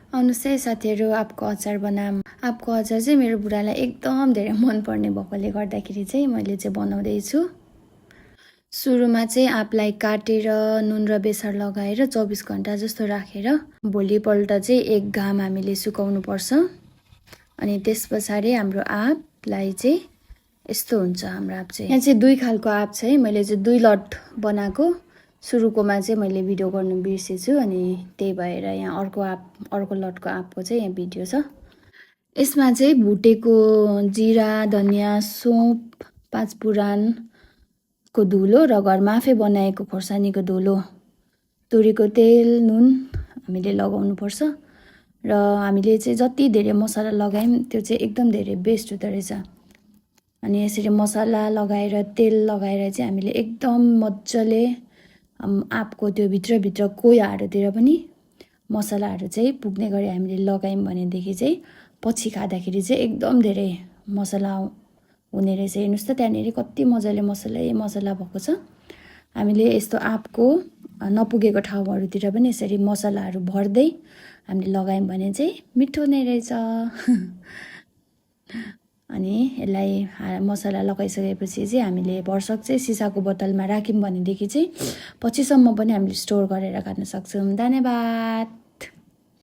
आउनुहोस् है साथीहरू, आँपको अचार बनाऊँ। आँपको अचार चाहिँ मेरो बुढालाई एकदम धेरै मनपर्ने भएकोले गर्दाखेरि चाहिँ मैले चाहिँ बनाउँदैछु। सुरुमा चाहिँ आँपलाई काटेर नुन र बेसार लगाएर 24 घण्टा जस्तो राखेर भोलिपल्ट चाहिँ एक घाम हामीले सुकाउनु पर्छ। अनि त्यस पछाडि हाम्रो आँपलाई चाहिँ यस्तो हुन्छ। हाम्रो आँप चाहिँ यहाँ चाहिँ 2 खालको आँप छ है। मैले चाहिँ 2 लट बनाएको। सुरुकोमा चाहिँ मैले भिडियो गर्नु बिर्सेछु, अनि त्यही भएर यहाँ अर्को लटको आँपको चाहिँ यहाँ भिडियो छ। यसमा चाहिँ भुटेको जिरा, धनियाँ, सोप, 5 पुरानको धुलो र घरमा आफै बनाएको खोर्सानीको धुलो, तोरीको तेल, नुन हामीले लगाउनु पर्छ। र हामीले चाहिँ जति धेरै मसला लगायौँ त्यो चाहिँ एकदम धेरै बेस्ट हुँदो रहेछ। अनि यसरी मसला लगाएर तेल लगाएर चाहिँ हामीले एकदम मजाले आँपको त्यो भित्रभित्र कोयाहरूतिर पनि मसलाहरू चाहिँ पुग्ने गरी हामीले लगायौँ भनेदेखि चाहिँ पछि खाँदाखेरि चाहिँ एकदम धेरै मसला हुने रहेछ। हेर्नुहोस् त त्यहाँनिर कति मजाले मसला भएको छ। हामीले यस्तो आँपको नपुगेको ठाउँहरूतिर पनि यसरी मसलाहरू भर्दै हामीले लगायौँ भने चाहिँ मिठो नै रहेछ। अनि यसलाई मसला लगाइसकेपछि चाहिँ हामीले भरसक चाहिँ सिसाको बोतलमा राख्यौँ भनेदेखि चाहिँ पछिसम्म पनि हामीले स्टोर गरेर खान सक्छौँ। धन्यवाद।